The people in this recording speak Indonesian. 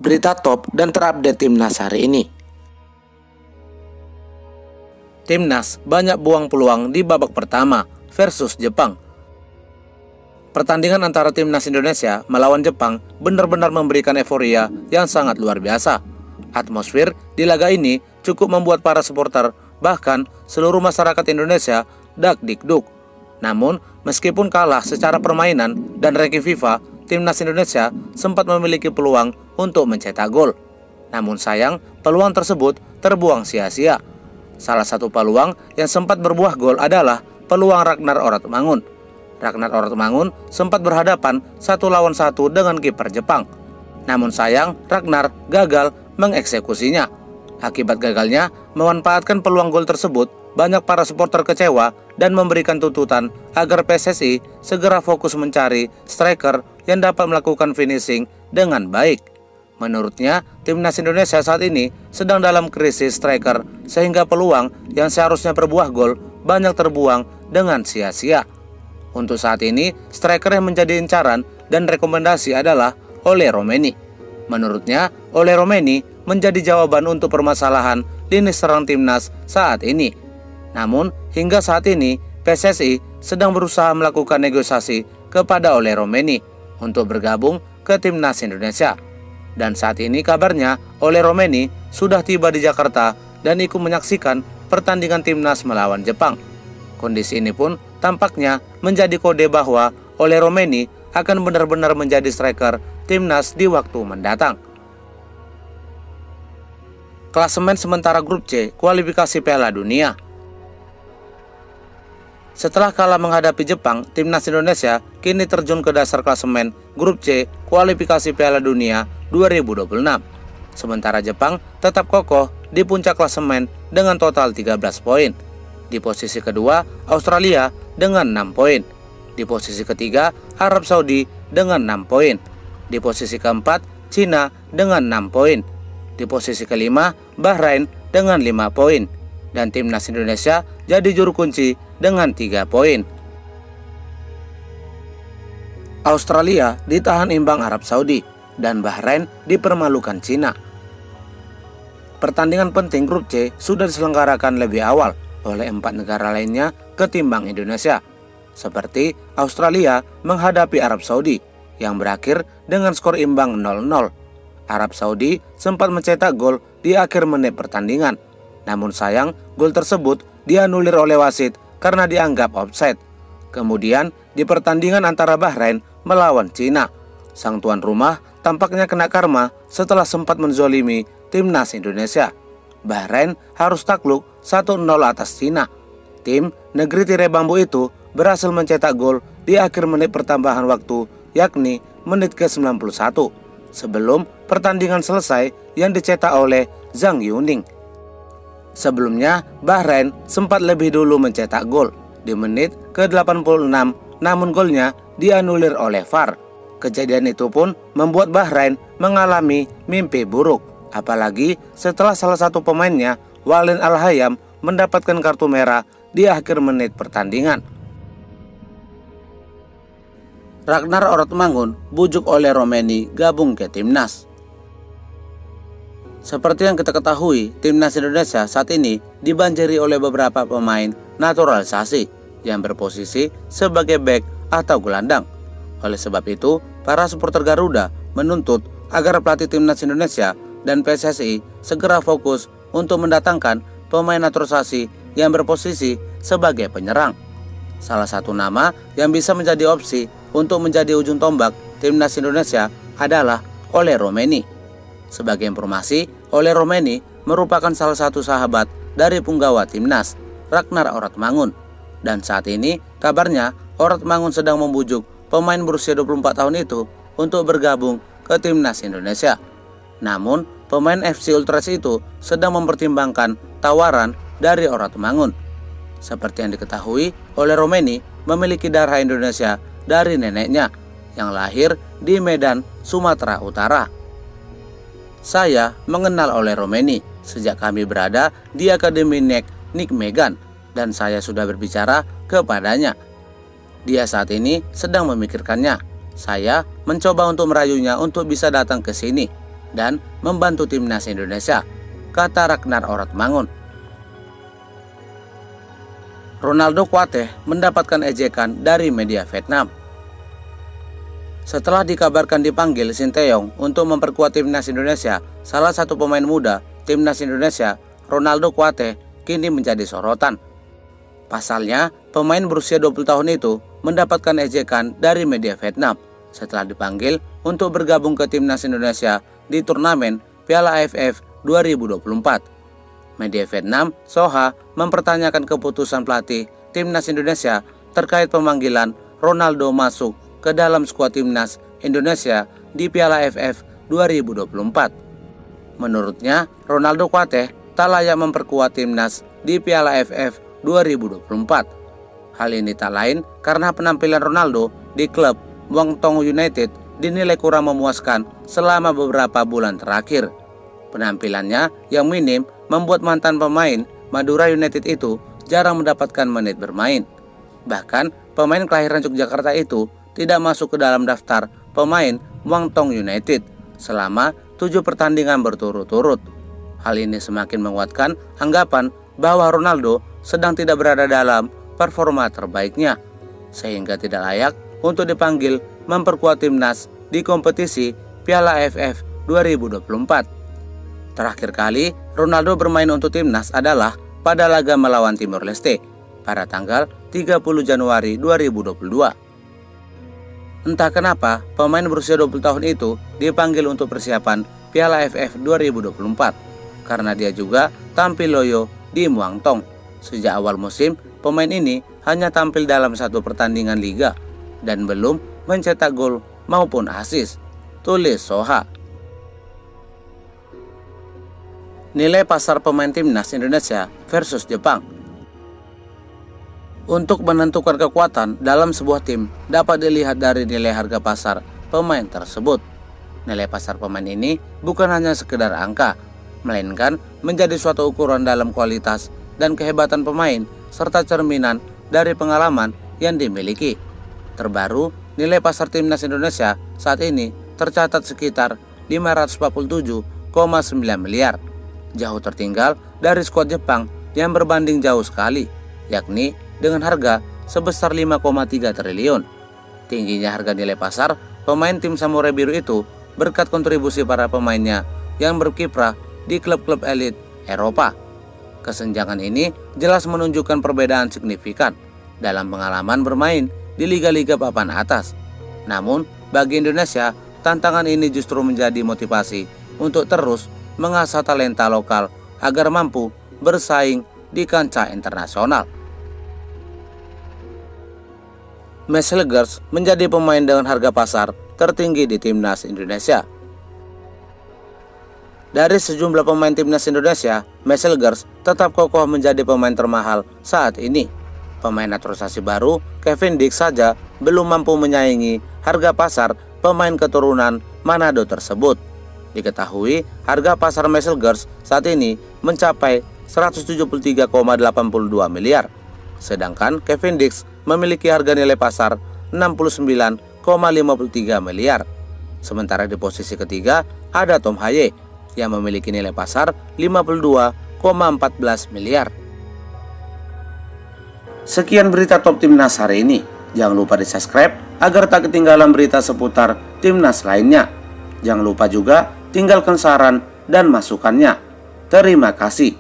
Berita top dan terupdate Timnas hari ini. Timnas banyak buang peluang di babak pertama versus Jepang. Pertandingan antara Timnas Indonesia melawan Jepang benar-benar memberikan euforia yang sangat luar biasa. Atmosfer di laga ini cukup membuat para supporter, bahkan seluruh masyarakat Indonesia dak-dikduk. Namun, meskipun kalah secara permainan dan ranking FIFA, Timnas Indonesia sempat memiliki peluang untuk mencetak gol. Namun sayang, peluang tersebut terbuang sia-sia. Salah satu peluang yang sempat berbuah gol adalah peluang Ragnar Oratmangun. Ragnar Oratmangun sempat berhadapan 1-1 dengan kiper Jepang. Namun sayang, Ragnar gagal mengeksekusinya. Akibat gagalnya memanfaatkan peluang gol tersebut, banyak para supporter kecewa dan memberikan tuntutan agar PSSI segera fokus mencari striker yang dapat melakukan finishing dengan baik. Menurutnya, Timnas Indonesia saat ini sedang dalam krisis striker sehingga peluang yang seharusnya berbuah gol banyak terbuang dengan sia-sia. Untuk saat ini, striker yang menjadi incaran dan rekomendasi adalah Ole Romeni. Menurutnya, Ole Romeni menjadi jawaban untuk permasalahan lini serang Timnas saat ini. Namun, hingga saat ini, PSSI sedang berusaha melakukan negosiasi kepada Ole Romeni untuk bergabung ke Timnas Indonesia. Dan saat ini kabarnya Ole Romeni sudah tiba di Jakarta dan ikut menyaksikan pertandingan Timnas melawan Jepang. Kondisi ini pun tampaknya menjadi kode bahwa Ole Romeni akan benar-benar menjadi striker Timnas di waktu mendatang. Klasemen sementara grup C kualifikasi Piala Dunia. Setelah kalah menghadapi Jepang, Timnas Indonesia kini terjun ke dasar klasemen grup C kualifikasi Piala Dunia 2026. Sementara Jepang tetap kokoh di puncak klasemen dengan total 13 poin. Di posisi kedua, Australia dengan 6 poin. Di posisi ketiga, Arab Saudi dengan 6 poin. Di posisi keempat, Cina dengan 6 poin. Di posisi kelima, Bahrain dengan 5 poin. Dan Timnas Indonesia jadi juru kunci dengan 3 poin. Australia ditahan imbang Arab Saudi dan Bahrain dipermalukan Cina. Pertandingan penting grup C sudah diselenggarakan lebih awal oleh 4 negara lainnya ketimbang Indonesia, seperti Australia menghadapi Arab Saudi yang berakhir dengan skor imbang 0-0. Arab Saudi sempat mencetak gol di akhir menit pertandingan, namun sayang gol tersebut dianulir oleh wasit karena dianggap offside. Kemudian di pertandingan antara Bahrain melawan Cina, sang tuan rumah tampaknya kena karma setelah sempat menzolimi Timnas Indonesia. Bahrain harus takluk 1-0 atas Cina. Tim negeri tirai bambu itu berhasil mencetak gol di akhir menit pertambahan waktu, yakni menit ke-91, sebelum pertandingan selesai yang dicetak oleh Zhang Yuning. Sebelumnya, Bahrain sempat lebih dulu mencetak gol di menit ke-86, namun golnya dianulir oleh VAR. Kejadian itu pun membuat Bahrain mengalami mimpi buruk, apalagi setelah salah satu pemainnya, Walid Al-Hayam, mendapatkan kartu merah di akhir menit pertandingan. Ragnar Oratmangun bujuk Ole Romeni gabung ke Timnas. Seperti yang kita ketahui, Timnas Indonesia saat ini dibanjiri oleh beberapa pemain naturalisasi yang berposisi sebagai bek atau gelandang. Oleh sebab itu, para supporter Garuda menuntut agar pelatih Timnas Indonesia dan PSSI segera fokus untuk mendatangkan pemain naturalisasi yang berposisi sebagai penyerang. Salah satu nama yang bisa menjadi opsi untuk menjadi ujung tombak Timnas Indonesia adalah Ole Romeni. Sebagai informasi, Ole Romeni merupakan salah satu sahabat dari punggawa Timnas, Ragnar Oratmangun. Dan saat ini kabarnya Oratmangun sedang membujuk pemain berusia 24 tahun itu untuk bergabung ke Timnas Indonesia. Namun, pemain FC Ultras itu sedang mempertimbangkan tawaran dari Oratmangun. Seperti yang diketahui, Ole Romeni memiliki darah Indonesia dari neneknya yang lahir di Medan, Sumatera Utara. Saya mengenal Ole Romeni sejak kami berada di Akademi Nick Megan dan saya sudah berbicara kepadanya. Dia saat ini sedang memikirkannya. Saya mencoba untuk merayunya untuk bisa datang ke sini. dan membantu timnas Indonesia, kata Ragnar Oratmangun. Ronaldo Kuateh mendapatkan ejekan dari media Vietnam. Setelah dikabarkan dipanggil Sinteyong untuk memperkuat timnas Indonesia, salah satu pemain muda timnas Indonesia, Ronaldo Kuateh, kini menjadi sorotan. Pasalnya, pemain berusia 20 tahun itu mendapatkan ejekan dari media Vietnam setelah dipanggil untuk bergabung ke timnas Indonesia di turnamen Piala AFF 2024. Media Vietnam, Soha, mempertanyakan keputusan pelatih timnas Indonesia terkait pemanggilan Ronaldo masuk ke dalam skuad timnas Indonesia di Piala AFF 2024. Menurutnya, Ronaldo Kuateh tak layak memperkuat timnas di Piala AFF 2024. Hal ini tak lain karena penampilan Ronaldo di klub Muang Thong United dinilai kurang memuaskan selama beberapa bulan terakhir. Penampilannya yang minim membuat mantan pemain Madura United itu jarang mendapatkan menit bermain. Bahkan, pemain kelahiran Yogyakarta itu tidak masuk ke dalam daftar pemain Muang Thong United selama 7 pertandingan berturut-turut. Hal ini semakin menguatkan anggapan bahwa Ronaldo sedang tidak berada dalam performa terbaiknya, sehingga tidak layak untuk dipanggil memperkuat timnas di kompetisi Piala AFF 2024. Terakhir kali Ronaldo bermain untuk timnas adalah pada laga melawan Timor Leste pada tanggal 30 Januari 2022. Entah kenapa pemain berusia 20 tahun itu dipanggil untuk persiapan Piala AFF 2024 karena dia juga tampil loyo di Muang Thong. Sejak awal musim, pemain ini hanya tampil dalam satu pertandingan liga dan belum mencetak gol maupun assist, tulis Soha. Nilai pasar pemain timnas Indonesia versus Jepang. Untuk menentukan kekuatan dalam sebuah tim dapat dilihat dari nilai harga pasar pemain tersebut. Nilai pasar pemain ini bukan hanya sekedar angka, melainkan menjadi suatu ukuran dalam kualitas dan kehebatan pemain serta cerminan dari pengalaman yang dimiliki. Terbaru, nilai pasar timnas Indonesia saat ini tercatat sekitar 547,9 miliar. Jauh tertinggal dari skuad Jepang yang berbanding jauh sekali, yakni dengan harga sebesar 5,3 triliun. Tingginya harga nilai pasar pemain tim Samurai Biru itu berkat kontribusi para pemainnya yang berkiprah di klub-klub elit Eropa. Kesenjangan ini jelas menunjukkan perbedaan signifikan dalam pengalaman bermain di liga-liga papan atas. Namun, bagi Indonesia, tantangan ini justru menjadi motivasi untuk terus mengasah talenta lokal agar mampu bersaing di kancah internasional. Meslegers menjadi pemain dengan harga pasar tertinggi di timnas Indonesia. Dari sejumlah pemain timnas Indonesia, Meslegers tetap kokoh menjadi pemain termahal saat ini. Pemain naturalisasi baru Kevin Dix saja belum mampu menyaingi harga pasar pemain keturunan Manado tersebut. Diketahui harga pasar Meslegers saat ini mencapai 173,82 miliar. Sedangkan Kevin Dix memiliki harga nilai pasar 69,53 miliar. Sementara di posisi ketiga ada Tom Haye yang memiliki nilai pasar 52,14 miliar. Sekian berita top timnas hari ini. Jangan lupa di-subscribe agar tak ketinggalan berita seputar timnas lainnya. Jangan lupa juga tinggalkan saran dan masukannya. Terima kasih.